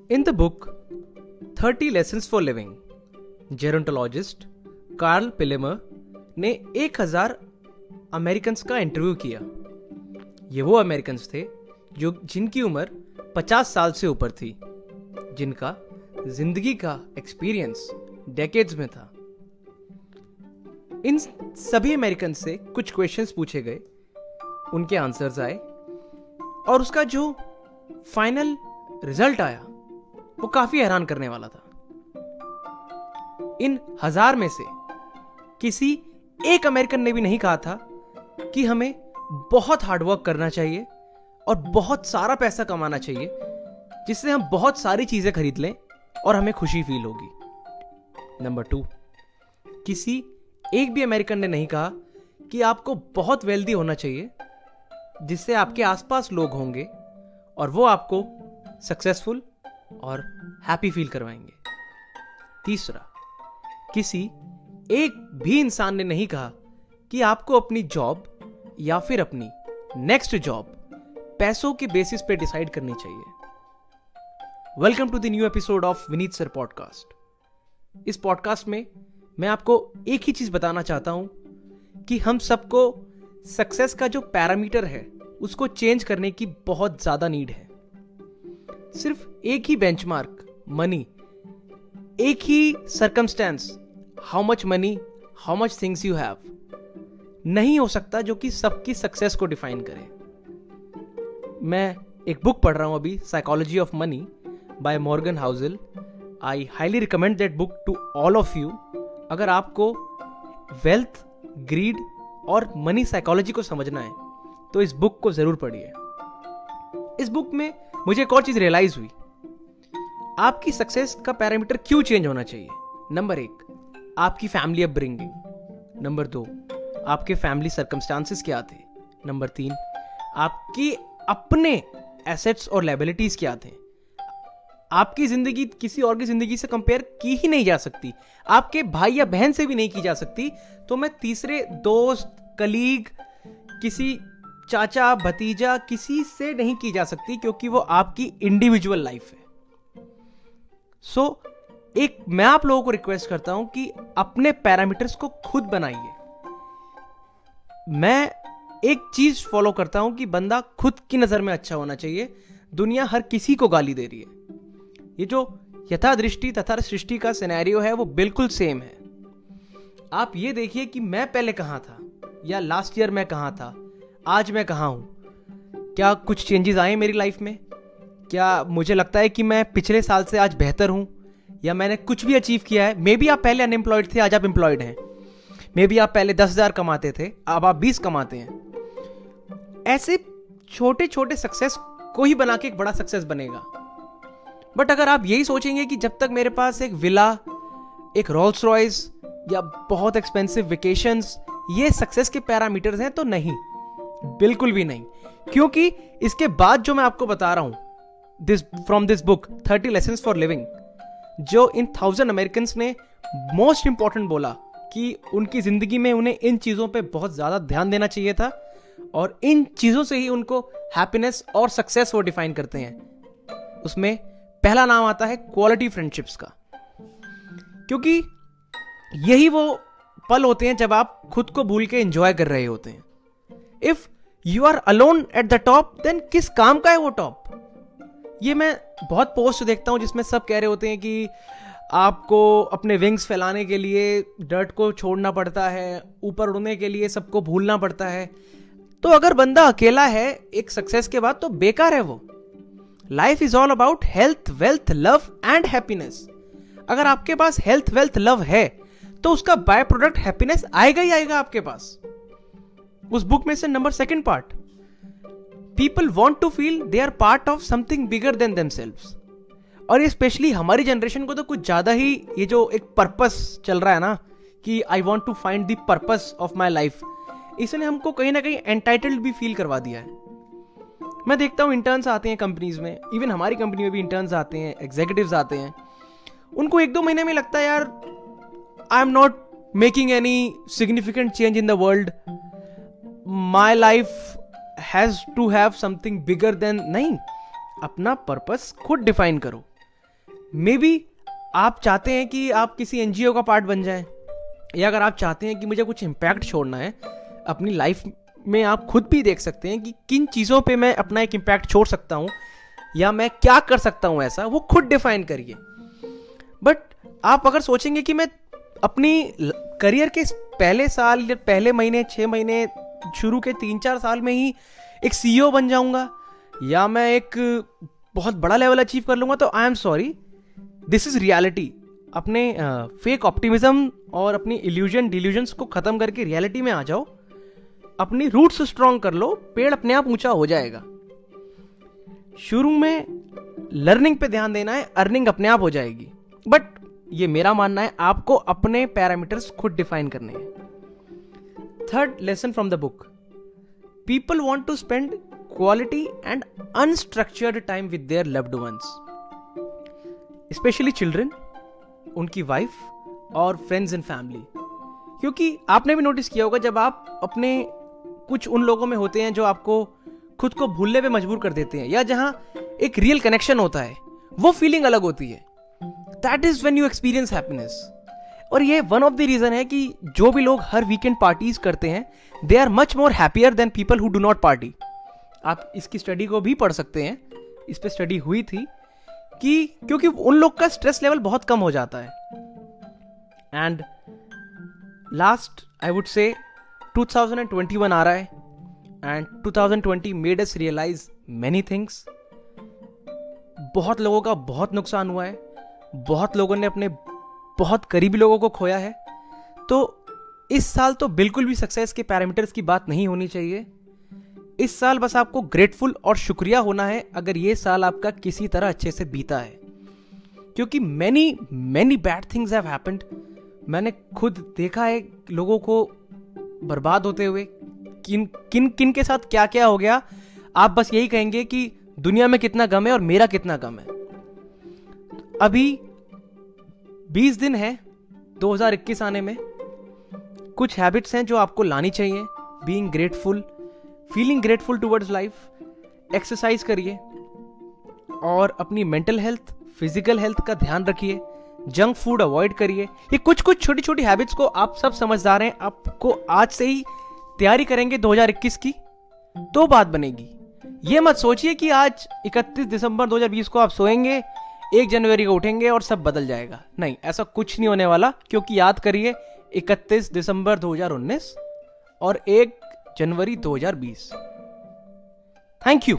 In the book 30 Lessons for Living, जेरोंटोलॉजिस्ट Karl पिलेमर ने 1000 Americans का interview किया। ये वो अमेरिकन्स थे जिनकी उम्र 50 साल से ऊपर थी, जिनका जिंदगी का एक्सपीरियंस डेकेड्स में था। इन सभी अमेरिकन से कुछ क्वेश्चंस पूछे गए, उनके आंसर्स आए और उसका जो फाइनल रिजल्ट आया वो काफी हैरान करने वाला था। इन 1000 में से किसी एक अमेरिकन ने भी नहीं कहा था कि हमें बहुत हार्डवर्क करना चाहिए और बहुत सारा पैसा कमाना चाहिए जिससे हम बहुत सारी चीजें खरीद लें और हमें खुशी फील होगी। नंबर 2, किसी एक भी अमेरिकन ने नहीं कहा कि आपको बहुत वेल्दी होना चाहिए जिससे आपके आसपास लोग होंगे और वो आपको सक्सेसफुल और हैप्पी फील करवाएंगे। तीसरा, किसी एक भी इंसान ने नहीं कहा कि आपको अपनी जॉब या फिर अपनी नेक्स्ट जॉब पैसों के बेसिस पे डिसाइड करनी चाहिए। Welcome to the new episode of Vineet sir podcast. इस पॉडकास्ट में मैं आपको एक ही चीज बताना चाहता हूं कि हम सबको सक्सेस का जो पैरामीटर है उसको चेंज करने की बहुत ज्यादा नीड है। सिर्फ एक ही बेंचमार्क मनी, एक ही circumstance how much money, how much things you have नहीं हो सकता जो कि सबकी सक्सेस को डिफाइन करे। मैं एक बुक पढ़ रहा हूं अभी, psychology of money by Morgan Housel. I highly recommend that book to all of you. अगर आपको वेल्थ, ग्रीड और मनी साइकोलॉजी को समझना है तो इस बुक को जरूर पढ़िए। इस बुक में मुझे एक और चीज रियलाइज हुई, आपकी सक्सेस का पैरामीटर क्यों चेंज होना चाहिए। नंबर 1, आपकी फैमिली अपब्रिंगिंग। नंबर 2, आपके फैमिली सर्कमस्टांसेस क्या थे। नंबर 3, आपकी अपने एसेट्स और लायबिलिटीज क्या थे। आपकी जिंदगी किसी और की जिंदगी से कंपेयर की ही नहीं जा सकती, आपके भाई या बहन से भी नहीं की जा सकती। तो मैं तीसरे दोस्त, कलीग, किसी चाचा, भतीजा, किसी से नहीं की जा सकती क्योंकि वो आपकी इंडिविजुअल लाइफ है। सो मैं आप लोगों को रिक्वेस्ट करता हूं कि अपने पैरामीटर्स को खुद बनाइए। मैं एक चीज फॉलो करता हूं कि बंदा खुद की नजर में अच्छा होना चाहिए। दुनिया हर किसी को गाली दे रही है। ये जो यथा दृष्टि तथा सृष्टि का सिनेरियो है वो बिल्कुल सेम है। आप ये देखिए कि मैं पहले कहां था, या लास्ट ईयर मैं कहां था, आज मैं कहां हूं। क्या कुछ चेंजेस आए मेरी लाइफ में? क्या मुझे लगता है कि मैं पिछले साल से आज बेहतर हूं, या मैंने कुछ भी अचीव किया है? मे बी आप पहले अनएम्प्लॉयड थे, आज आप एम्प्लॉयड हैं। मे बी आप पहले 10,000 कमाते थे, अब आप 20 कमाते हैं। ऐसे छोटे छोटे सक्सेस को ही बना के एक बड़ा सक्सेस बनेगा। बट अगर आप यही सोचेंगे कि जब तक मेरे पास एक विला, एक रोल्स रॉयस या बहुत एक्सपेंसिव वेकेशंस ये सक्सेस के पैरामीटर्स हैं, तो नहीं, बिल्कुल भी नहीं। क्योंकि इसके बाद जो मैं आपको बता रहा हूं from this book 30 Lessons for Living, जो इन 1000 अमेरिकन्स ने मोस्ट इंपॉर्टेंट बोला कि उनकी जिंदगी में उन्हें इन चीजों पे बहुत ज्यादा ध्यान देना चाहिए था और इन चीजों से ही उनको हैप्पीनेस और सक्सेस वो डिफाइन करते हैं। उसमें पहला नाम आता है क्वालिटी फ्रेंडशिप्स का, क्योंकि यही वो पल होते हैं जब आप खुद को भूल के एंजॉय कर रहे होते हैं। If you are alone at the top, then किस काम का है वो टॉप? ये मैं बहुत पोस्ट देखता हूं जिसमें सब कह रहे होते हैं कि आपको अपने विंग्स फैलाने के लिए डर्ट को छोड़ना पड़ता है, ऊपर उड़ने के लिए सबको भूलना पड़ता है। तो अगर बंदा अकेला है एक सक्सेस के बाद तो बेकार है वो। Life is all about health, wealth, love and happiness. अगर आपके पास हेल्थ, वेल्थ, लव है तो उसका बाय प्रोडक्ट हैप्पीनेस आएगा ही आएगा आपके पास। उस बुक में से number 2 part, people want to feel they are part of something bigger than themselves. और ये स्पेशली हमारी जनरेशन को तो कुछ ज्यादा ही ये जो एक पर्पस चल रहा है ना कि I want to find the purpose of my life, इसने हमको कहीं ना कहीं एंटाइटल्ड भी फील करवा दिया है। मैं देखता हूँ इंटर्न्स आते हैं कंपनीज में, इवन हमारी कंपनी में भी इंटर्न्स आते हैं, एग्जीक्यूटिव्स आते हैं। उनको 1-2 महीने में लगता है यार I am not making any significant change in the world, my life has to have something bigger than. नहीं, अपना पर्पस खुद डिफाइन करो। मे बी आप चाहते हैं कि आप किसी एनजीओ का पार्ट बन जाएं, या अगर आप चाहते हैं कि मुझे कुछ इम्पैक्ट छोड़ना है अपनी लाइफ में, आप खुद भी देख सकते हैं कि किन चीज़ों पे मैं अपना एक इम्पैक्ट छोड़ सकता हूँ या मैं क्या कर सकता हूँ, ऐसा वो खुद डिफाइन करिए। बट आप अगर सोचेंगे कि मैं अपनी करियर के पहले साल, पहले महीने, 6 महीने, शुरू के 3-4 साल में ही एक सीईओ बन जाऊंगा या मैं एक बहुत बड़ा लेवल अचीव कर लूंगा, तो I am sorry, this is reality. अपने फेक ऑप्टिमिज्म और अपनी इल्यूजन डिल्यूजन्स को खत्म करके रियलिटी में आ जाओ, अपनी रूट्स स्ट्रॉन्ग कर लो, पेड़ अपने आप ऊंचा हो जाएगा। शुरू में लर्निंग पे ध्यान देना है, अर्निंग अपने आप हो जाएगी। बट ये मेरा मानना है, आपको अपने पैरामीटर्स खुद डिफाइन करने हैं। Third lesson from the book, people want to spend quality and unstructured time with their loved ones, specially children, उनकी वाइफ और फ्रेंड्स एंड फैमिली। क्योंकि आपने भी नोटिस किया होगा, जब आप अपने कुछ उन लोगों में होते हैं जो आपको खुद को भूलने पे मजबूर कर देते हैं, या जहां एक रियल कनेक्शन होता है, वो फीलिंग अलग होती है। That is when you experience happiness. और ये वन ऑफ द रीजन है कि जो भी लोग हर वीकेंड पार्टीज करते हैं, they are much more happier than people who do not party. आप इसकी स्टडी को भी पढ़ सकते हैं, इस पे स्टडी हुई थी कि क्योंकि उन लोग का स्ट्रेस लेवल बहुत कम हो जाता है। And last I would say 2021 आ रहा है, and 2020 made us realize many things. बहुत लोगों का बहुत नुकसान हुआ है, बहुत लोगों ने अपने बहुत करीबी लोगों को खोया है। तो इस साल तो बिल्कुल भी सक्सेस के पैरामीटर्स की बात नहीं होनी चाहिए। इस साल बस आपको ग्रेटफुल और शुक्रिया होना है अगर ये साल आपका किसी तरह अच्छे से बीता है, क्योंकि many bad things have happened. मैंने खुद देखा है लोगों को बर्बाद होते हुए, किन के साथ क्या क्या हो गया। आप बस यही कहेंगे कि दुनिया में कितना गम है और मेरा कितना गम है। अभी 20 दिन है 2021 आने में। कुछ हैबिट्स हैं जो आपको लानी चाहिए। Being grateful, feeling grateful towards life, exercise करिए और अपनी मेंटल हेल्थ, फिजिकल हेल्थ का ध्यान रखिए, जंक फूड अवॉइड करिए। ये कुछ छोटी छोटी हैबिट्स को आप सब समझदार हैं, आपको आज से ही तैयारी करेंगे 2021 की तो बात बनेगी। ये मत सोचिए कि आज 31 दिसंबर 2020 को आप सोएंगे, 1 जनवरी को उठेंगे और सब बदल जाएगा। नहीं, ऐसा कुछ नहीं होने वाला, क्योंकि याद करिए 31 दिसंबर 2019 और 1 जनवरी 2020। Thank you.